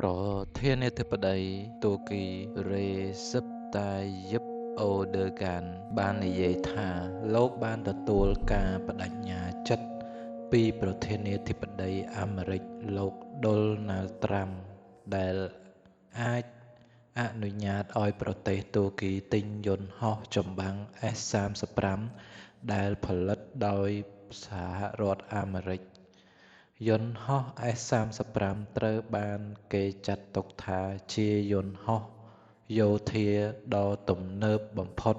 ប្រធានាធិបតីទូគីរេស៊ឹបតាយឹបអូដឺកានបាននិយាយថាលោកបានទទួលការបដិញ្ញាចិត្តពីប្រធានាធិបតីអាមេរិកលោកដុលណាល់ត្រាំដែលអាចអនុញ្ញាតឲ្យប្រទេសទូគីទិញយន្តហោះចម្បាំង S-35 ដែលផលិតដោយសហរដ្ឋអាមេរិកយន្តហោះ S-35 ត្រូវបានគេចាត់ទុកថាជាយន្តហោះយោធាដ៏ទំនើបបំផុត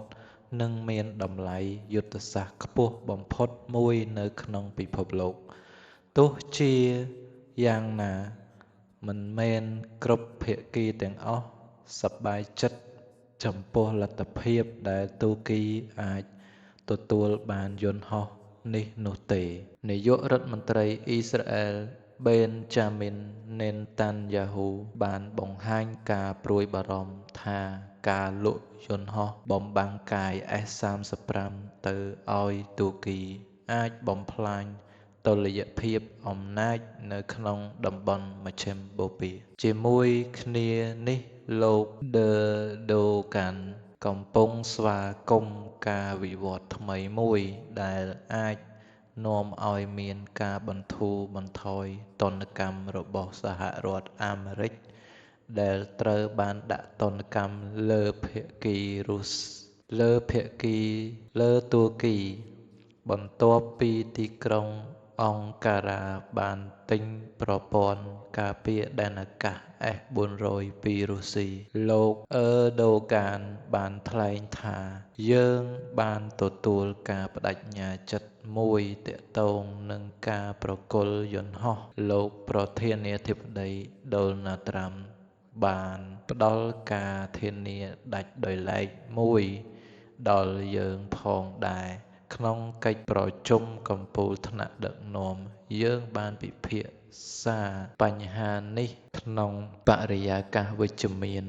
និងមានតម្លៃយុទ្ធសាស្ត្រខ្ពស់បំផុតមួយនៅក្នុងពិភពលោកទោះជាយ៉ាងណាមិនមែនគ្រប់ភាគីទាំងអស់សប្បាយចិត្តចំពោះលទ្ធភាពដែលទូគីអាចទទួលបានយន្តហោះនេះនោះទេនាយករដ្ឋមន្ត្រីអ៊ីស្រាអែលបេនចាមីននេនតាន់យ៉ាហ៊ូបានបង្ហាញការព្រួយបារម្ភថាការលក់យន្តហោះបំបាំងកាយ S-35 ទៅឲ្យទូគីអាចបំផ្លាញតុល្យភាពអំណាចនៅក្នុងតំបន់មជ្ឈិមបូព៌ាជាមួយគ្នានេះលោកដឺដូកានកំពុងស្វាគមន៍ការវិវត្តន៍ថ្មីមួយដែលអាចនាំឲ្យមានការបន្ធូរបន្ថយទណ្ឌកម្មរបស់សហរដ្ឋអាមេរិកដែលត្រូវបានដាក់ទណ្ឌកម្មលើភាគីរុស្ស៊ីលើទួរគីបន្ទាប់ពីទីក្រុងអង្ការ៉ាបានទិញប្រព័ន្ធការពារដែនអាកាស S-400 ពីរុស្ស៊ីលោកអឺដូកានបានថ្លែងថាយើងបានទទួលការបដិញ្ញាចិត្តមួយទាក់ទងនឹងការប្រគល់យន្តហោះលោកប្រធានាធិបតីដូណាល់ត្រាំបានផ្ដល់ការធានាដាច់ដោយឡែកមួយដល់យើងផងដែរក្នុងកិច្ចប្រជុំកំពូលថ្នាក់ដឹកនាំយើងបានពិភាក្សាបញ្ហានេះក្នុងបរិយាកាសវិជ្ជមាន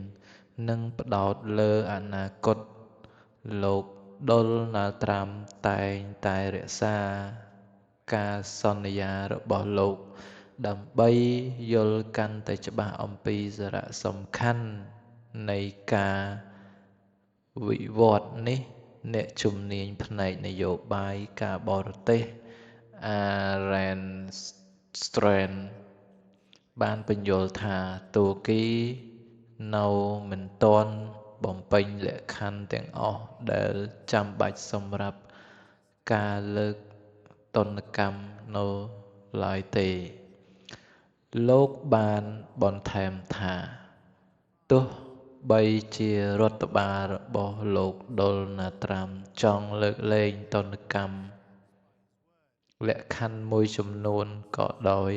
និងផ្ដោតលើអនាគតលោកដុលណាល់ត្រាំតែងតែរក្សាការសន្យារបស់លោកដើម្បីយល់កាន់តែច្បាស់អំពីសារៈសំខាន់នៃការវិវត្តន៍នេះអ្នកជំនាញផ្នែកនយោបាយការបរទេស Aaron Strand បានពន្យល់ថាទួរគីនៅមិនទាន់បំពេញលក្ខខណ្ឌទាំងអស់ដែលចាំបាច់សម្រាប់ការលើកទណ្ឌកម្មនៅឡើយទេលោកបានបន្ថែមថាទោះបីជារដ្ឋបាលរបស់លោកដុលណាល់ត្រាំចង់លើកលែងទណ្ឌកម្មលក្ខខណ្ឌមួយចំនួនក៏ដោយ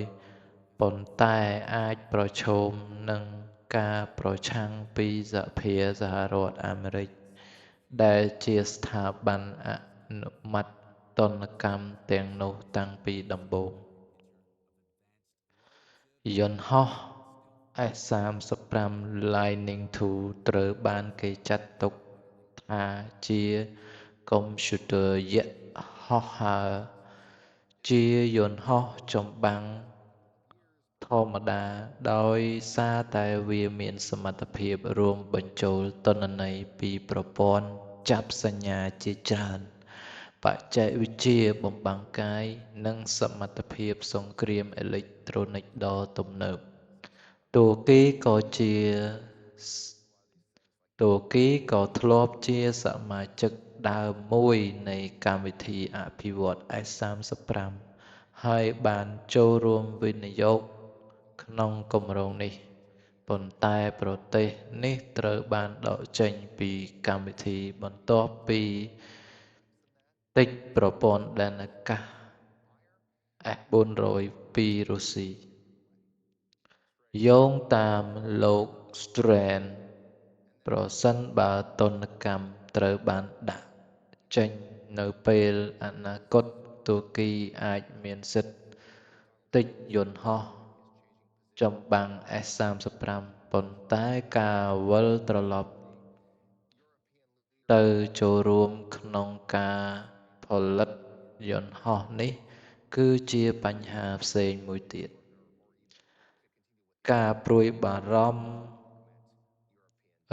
ប៉ុន្តែអាចប្រឈមនឹងការប្រឆាំងពីសភាសហរដ្ឋអាមេរិកដែលជាស្ថាប័នអនុម័តទណ្ឌកម្មទាំងនោះតាំងពីដំបូងយន្តហោះ S-35 Lightning II ត្រូវបានគេចាត់ទុកថាជាកុំព្យូទ័រយក្សហោះហើរជាយន្តហោះចម្បាំងធម្មតាដោយសារតែវាមានសមត្ថភាពរួមបញ្ចូលទិន្នន័យពីប្រព័ន្ធចាប់សញ្ញាជាច្រើនបច្ចេកវិទ្យាបំបាំងកាយនិងសមត្ថភាពសង្គ្រាមអេឡិចត្រូនិកដ៏ទំនើបទួរគីក៏ធ្លាប់ជាសមាជិកដើមមួយនៃកម្មវិធីអភិវឌ្ឍន៍ S-35 ហើយបានចូលរួមវិនិយោគក្នុងគម្រោងនេះប៉ុន្តែប្រទេសនេះត្រូវបានដកចេញពីកម្មវិធីបន្ទាប់ពីទិញប្រព័ន្ធដែនអាកាស S-400 ពីរុស្ស៊ីយោងតាមលោក Strand ប្រសិនបើទណ្ឌកម្មត្រូវបានដាក់ចេញនៅពេលអនាគតទួរគីអាចមានសិទ្ធិទិញយន្តហោះចម្បាំង S-35 ប៉ុន្តែការវិលត្រឡប់ទៅចូលរួមក្នុងការផលិតយន្តហោះនេះគឺជាបញ្ហាផ្សេងមួយទៀត ការព្រួយបារម្ភ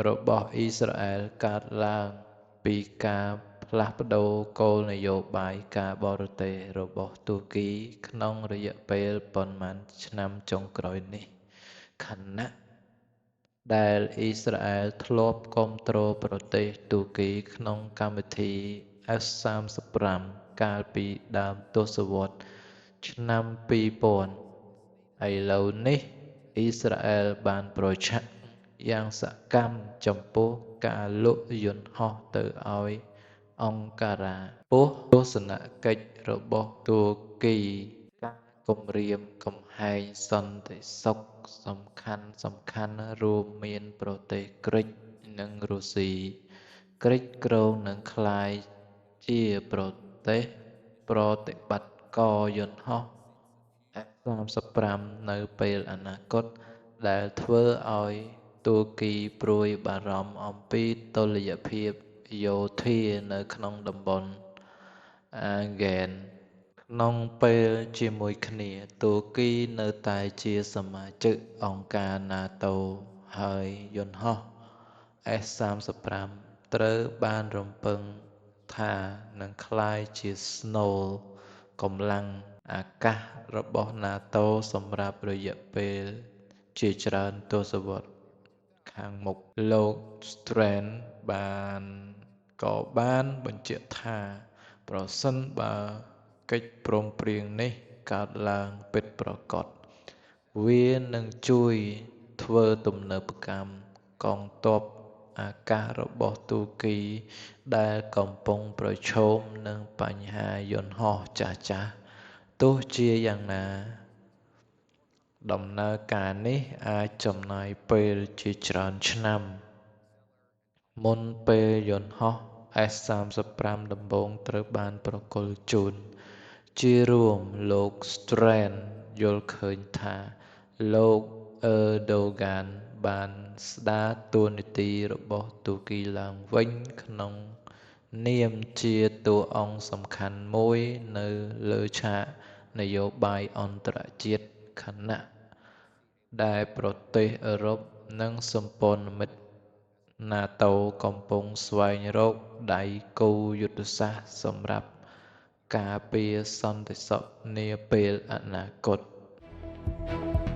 របស់អ៊ីស្រាអែលកើតឡើងពីការផ្លាស់ប្ដូរគោលនយោបាយការបរទេសរបស់ទួរគីក្នុងរយៈពេលប៉ុន្មានឆ្នាំចុងក្រោយនេះ ខណៈដែលអ៊ីស្រាអែលធ្លាប់គាំទ្រប្រទេសទួរគីក្នុងកម្មវិធី F-35 កាលពីដើមទសវត្សរ៍ឆ្នាំ2000 ឥឡូវនេះអ៊ីស្រាអែលបានប្រឆាំងយ៉ាងសកម្មចំពោះការលក់យន្តហោះទៅឱ្យអង្ការ៉ាប៉ុស្តិ៍ទស្សនកិច្ចរបស់ទួរគីការគំរាមកំហែងសន្តិសុខសំខាន់រួមមានប្រទេសក្រិកនិងរុស្ស៊ីក្រិកគ្រោងនឹងក្លាយជាប្រទេសប្រតិបត្តិការយន្តហោះ F-35 នៅពេលអនាគតដែលធ្វើឱ្យទួរគីព្រួយបារម្ភអំពីតុល្យភាពយោធានៅក្នុងតំបន់អាហ្គែនក្នុងពេលជាមួយគ្នាទួរគីនៅតែជាសមាជិកអង្គការ NATO ហើយយន្តហោះ S-35 ត្រូវបានរំពឹងថានឹងក្លាយជាស្នូលកម្លាំងអាកាសរបស់ NATO សម្រាប់រយៈពេលជាច្រើនទសវត្សរ៍ខាងមុខ លោក Stearns ក៏បានបញ្ជាក់ថាប្រសិនបើកិច្ចព្រមព្រៀងនេះកើតឡើងពិតប្រាកដវានឹងជួយធ្វើទំនើបកម្មកងទ័ពអាកាសរបស់ទួរគីដែលកំពុងប្រឈមនឹងបញ្ហាយន្តហោះចាស់ៗទោះជាយ៉ាងណាដំណើរការនេះអាចចំណាយពេលជាច្រើនឆ្នាំមុនពេលយន្តហោះ S-35 ដំបូងត្រូវបានប្រគល់ជូនជារួមលោក Stearns យល់ឃើញថាលោក Erdogan បានស្ដារតួនាទីរបស់ទួរគីឡើងវិញក្នុងនាមជាតួអង្គសំខាន់មួយនៅលើឆាកនយោបាយអន្តរជាតិខណៈដែលប្រទេសអឺរ៉ុបនិងសម្ព័ន្ធមិត្ត NATO កំពុងស្វែងរកដៃគូយុទ្ធសាស្ត្រសម្រាប់ការពារសន្តិសុខនាពេលអនាគត។